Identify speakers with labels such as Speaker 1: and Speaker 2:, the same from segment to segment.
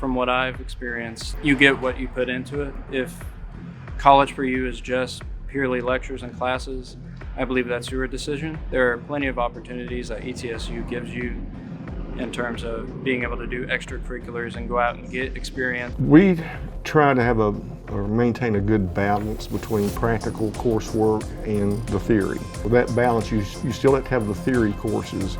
Speaker 1: From what I've experienced, you get what you put into it. If college for you is just purely lectures and classes, I believe that's your decision. There are plenty of opportunities that ETSU gives you in terms of being able to do extracurriculars and go out and get experience.
Speaker 2: We try to have or maintain a good balance between practical coursework and the theory. With that balance, you still have to have the theory courses,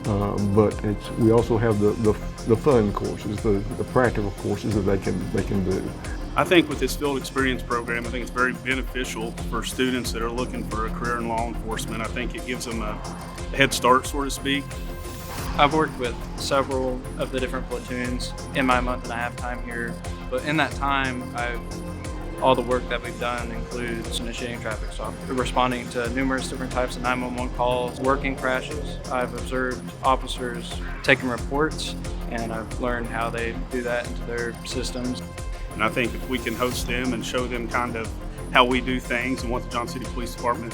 Speaker 2: but we also have the fun courses, the practical courses that they can do.
Speaker 3: I think with this field experience program, I think it's very beneficial for students that are looking for a career in law enforcement. I think it gives them a head start, so to speak.
Speaker 1: I've worked with several of the different platoons in my month and a half time here, but in that time, all the work that we've done includes initiating traffic stops, responding to numerous different types of 911 calls, working crashes. I've observed officers taking reports, and I've learned how they do that into their systems.
Speaker 3: And I think if we can host them and show them kind of how we do things and what the Johnson City Police Department,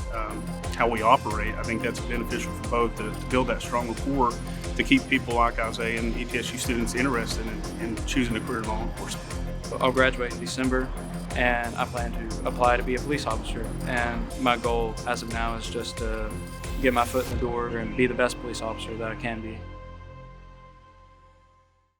Speaker 3: how we operate, I think that's beneficial for both to build that strong rapport, to keep people like Isaiah and ETSU students interested in choosing a career in law enforcement.
Speaker 1: I'll graduate in December, and I plan to apply to be a police officer. And my goal as of now is just to get my foot in the door and be the best police officer that I can be.